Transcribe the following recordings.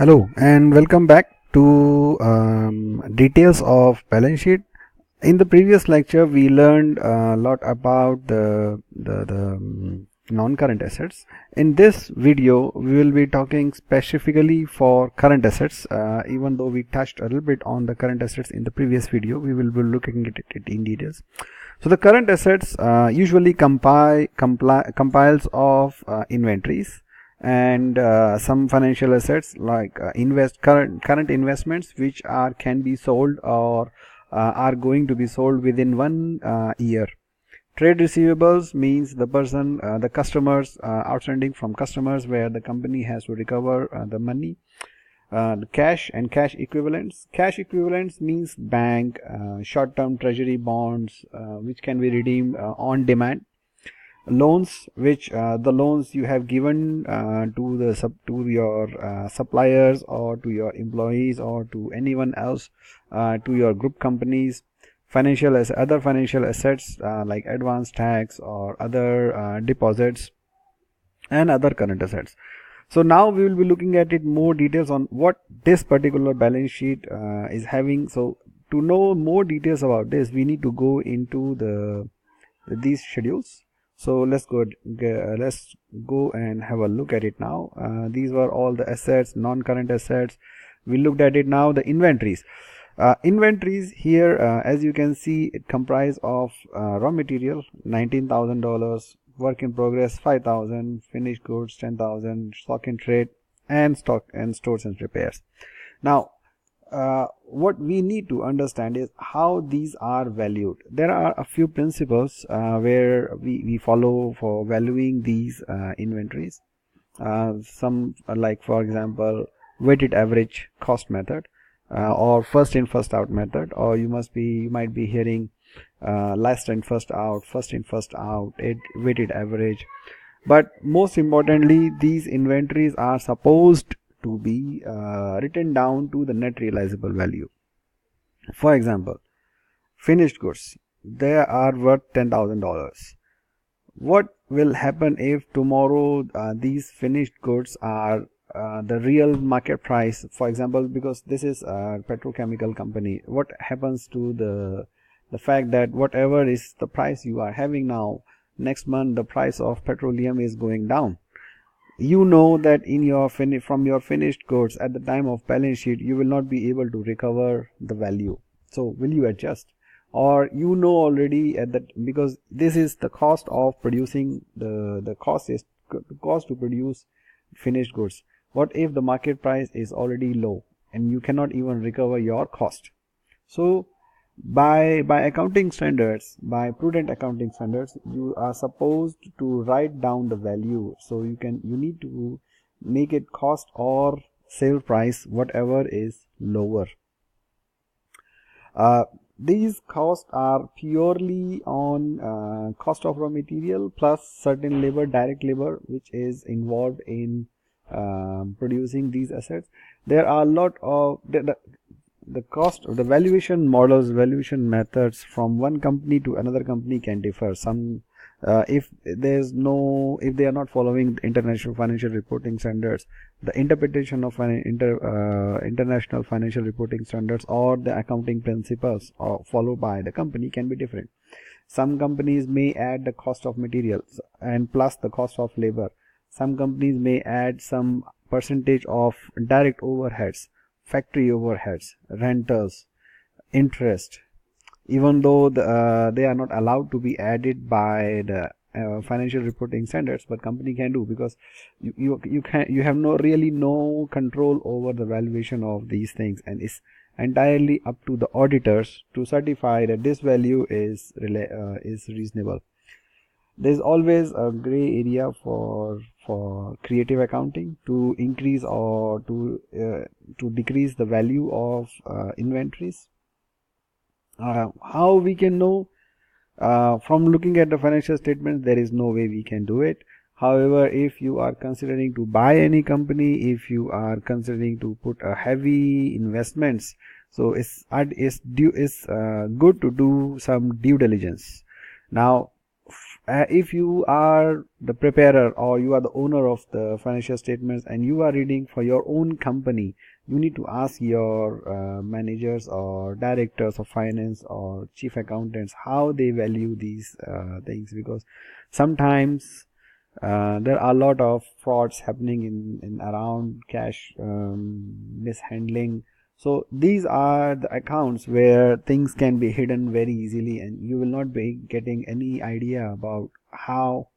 Hello and welcome back to details of balance sheet. In the previous lecture, we learned a lot about the non-current assets. In this video, we will be talking specifically for current assets. Even though we touched a little bit on the current assets in the previous video, we will be looking at it in details. So the current assets usually compiles of inventories and some financial assets like current investments which can be sold or are going to be sold within 1 year. Trade receivables means the customers outstanding from customers where the company has to recover the money. The cash and cash equivalents. Cash equivalents means bank, short-term treasury bonds which can be redeemed on demand. Loans, which the loans you have given to your suppliers or to your employees or to anyone else, to your group companies. Other financial assets like advance tax or other deposits and other current assets. So now we will be looking at it more details on what this particular balance sheet is having. So to know more details about this, we need to go into these schedules. So let's go and have a look at it now. These were all the assets, non-current assets. We looked at it now. The inventories. Inventories here, as you can see, it comprise of raw material $19,000, work in progress 5,000, finished goods 10,000, stock in trade, and stores and repairs. Now, what we need to understand is how these are valued. There are a few principles where we follow for valuing these inventories. Some like, for example, weighted average cost method, or first in first out method, or you might be hearing last in first out, weighted average. But most importantly, these inventories are supposed to be written down to the net realizable value. For example, finished goods, they are worth $10,000. What will happen if tomorrow these finished goods are the real market price? For example, because this is a petrochemical company, what happens to the fact that whatever is the price you are having now, next month the price of petroleum is going down? You know that from your finished goods at the time of balance sheet, you will not be able to recover the value. So will you adjust? Or you know already because this is the cost of producing, the cost to produce finished goods. What if the market price is already low and you cannot even recover your cost? So by accounting standards, by prudent accounting standards, you are supposed to write down the value. So you need to make it cost or sale price, whatever is lower. These costs are purely on cost of raw material plus certain labor, direct labor, which is involved in producing these assets. There are a lot of the cost of the valuation models, valuation methods from one company to another company can differ. Some if they are not following international financial reporting standards, the interpretation of international financial reporting standards or the accounting principles followed by the company can be different. Some companies may add the cost of materials and plus the cost of labor. Some companies may add some percentage of direct overheads, factory overheads, rentals, interest, even though they are not allowed to be added by the financial reporting standards, but company can do, because you have no control over the valuation of these things, and it's entirely up to the auditors to certify that this value is reasonable. There's always a gray area for creative accounting to increase or to decrease the value of inventories. How we can know? From looking at the financial statements, there is no way we can do it. However, if you are considering to buy any company, if you are considering to put a heavy investments, so it's good to do some due diligence. Now, if you are the preparer or you are the owner of the financial statements and you are reading for your own company, you need to ask your managers or directors of finance or chief accountants how they value these things, because sometimes there are a lot of frauds happening in around cash mishandling. So these are the accounts where things can be hidden very easily, and you will not be getting any idea about how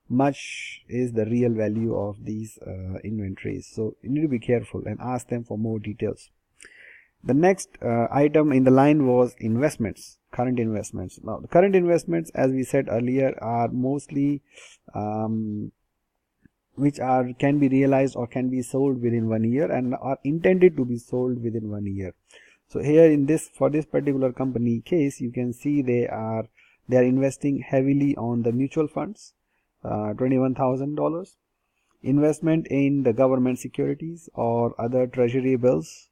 much is the real value of these inventories. So you need to be careful and ask them for more details. The next item in the line was investments, current investments. Now, the current investments, as we said earlier, are mostly which can be realized or can be sold within 1 year and are intended to be sold within 1 year. So here for this particular company case, you can see they are investing heavily on the mutual funds, $21,000, investment in the government securities or other treasury bills,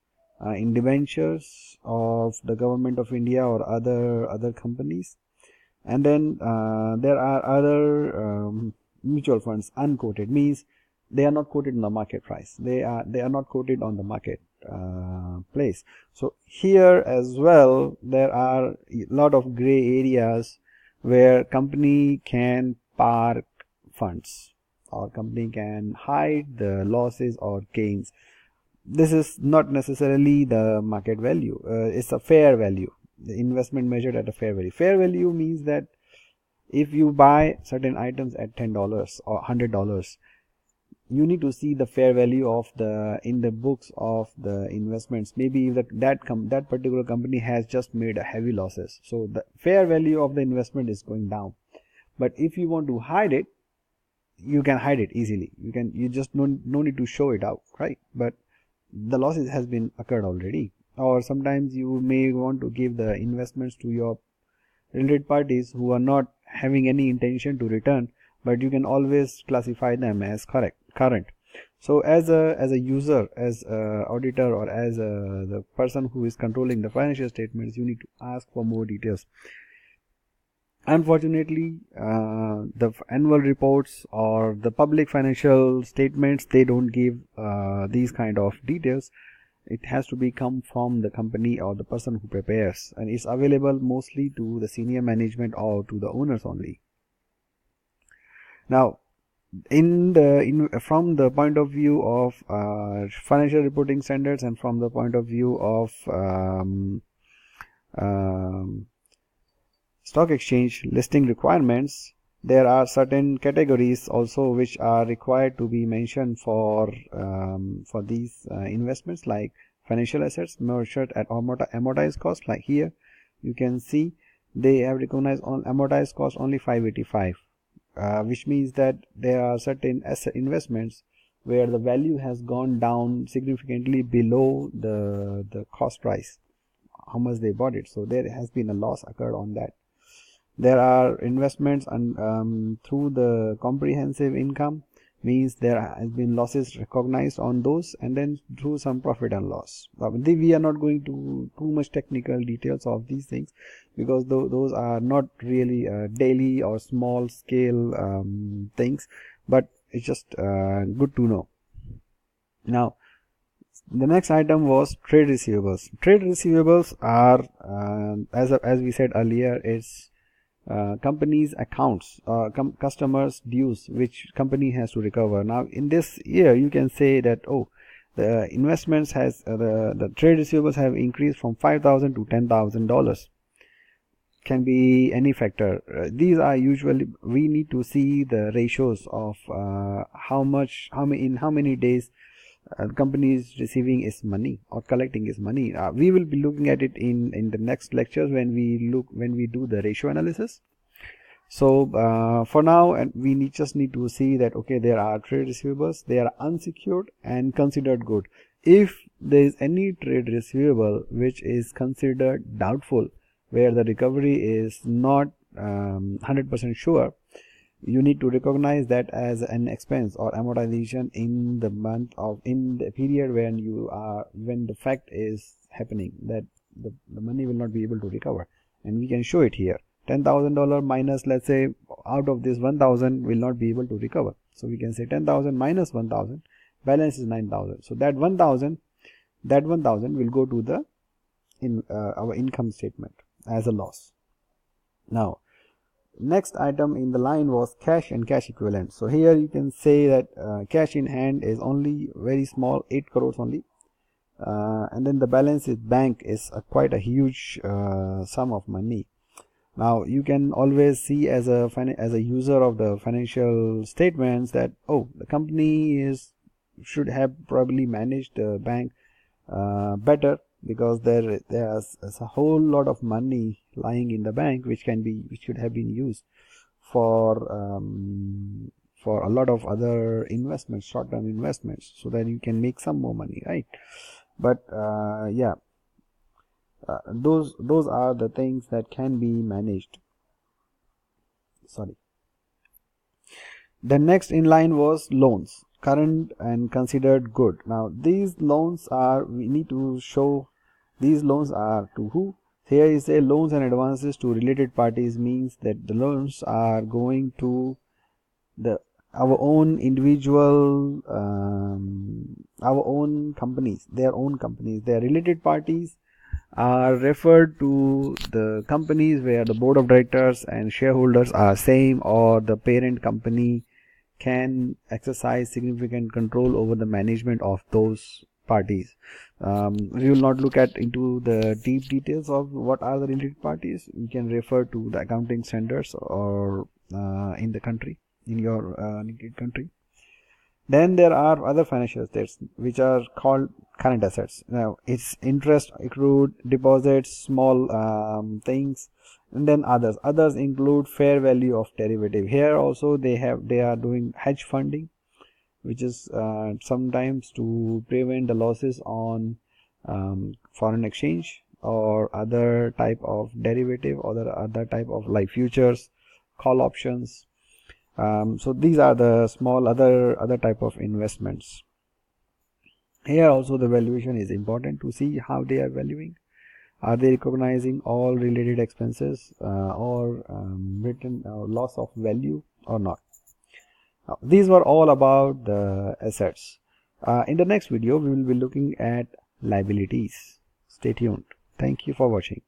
in debentures of the government of India or other companies, and then there are other mutual funds unquoted, means they are not quoted in the market price, they are not quoted on the market place. So here as well there are a lot of gray areas where company can park funds or company can hide the losses or gains. This is not necessarily the market value, it's a fair value, the investment measured at a fair value. Fair value means that if you buy certain items at $10 or $100, you need to see the fair value of in the books of the investments. Maybe that particular company has just made a heavy losses, so the fair value of the investment is going down. But if you want to hide it, you can hide it easily. You just no need to show it out, right? But the losses has been occurred already. Or sometimes you may want to give the investments to your related parties who are not having any intention to return, but you can always classify them as current. So as a user, as a auditor, or as the person who is controlling the financial statements, you need to ask for more details. Unfortunately, the annual reports or the public financial statements, they don't give these kind of details. It has to be come from the company or the person who prepares, and it's available mostly to the senior management or to the owners only. Now, from the point of view of financial reporting standards and from the point of view of stock exchange listing requirements, there are certain categories also which are required to be mentioned for these investments, like financial assets measured at amortized cost. Like here you can see they have recognized on amortized cost only 585, which means that there are certain asset investments where the value has gone down significantly below the cost price, how much they bought it. So there has been a loss occurred on that. There are investments through the comprehensive income, means there has been losses recognized on those, and then through some profit and loss. We are not going to too much technical details of these things, because those are not really daily or small scale things, but it's just good to know. Now, the next item was trade receivables. Trade receivables are, as we said earlier, it's company's accounts, customers' dues, which company has to recover. Now, in this year, you can say that the investments has the trade receivables have increased from $5,000 to $10,000. Can be any factor. These are usually, we need to see the ratios of how many days the company is receiving its money or collecting its money. We will be looking at it in the next lectures when we do the ratio analysis. So for now, and we just need to see that there are trade receivables, they are unsecured and considered good. If there is any trade receivable which is considered doubtful, where the recovery is not 100% sure, you need to recognize that as an expense or amortization in the period when the fact is happening that the money will not be able to recover, and we can show it here. $10,000 minus, let's say, out of this 1,000 will not be able to recover. So we can say 10,000 minus 1,000, balance is 9,000. So that 1,000 will go to the our income statement as a loss. Now, next item in the line was cash and cash equivalent. So here you can say that cash in hand is only very small, 8 crores only. And then the balance is bank is quite a huge sum of money. Now you can always see as a user of the financial statements that, oh, the company should have probably managed the bank better, because there's a whole lot of money lying in the bank which should have been used for a lot of other investments, short-term investments, so that you can make some more money, right? But yeah, those are the things that can be managed. Sorry. The next in line was loans, current and considered good. Now these loans we need to show these loans are to who. Here is a loans and advances to related parties, means that the loans are going to our own individual, our own companies, their own companies. Their related parties are referred to the companies where the board of directors and shareholders are same, or the parent company can exercise significant control over the management of those parties. We will not look into the deep details of what are the related parties. You can refer to the accounting standards or in the country, in your native country. Then there are other financial assets which are called current assets. Now it's interest accrued, deposits, small things, and then others include fair value of derivative. Here also they are doing hedge funding, which is sometimes to prevent the losses on foreign exchange or other type of derivative, or other type of like futures, call options. So these are the small other type of investments. Here also the valuation is important to see how they are valuing. Are they recognizing all related expenses or written loss of value or not? Now, these were all about the assets. In the next video we will be looking at liabilities. Stay tuned. Thank you for watching.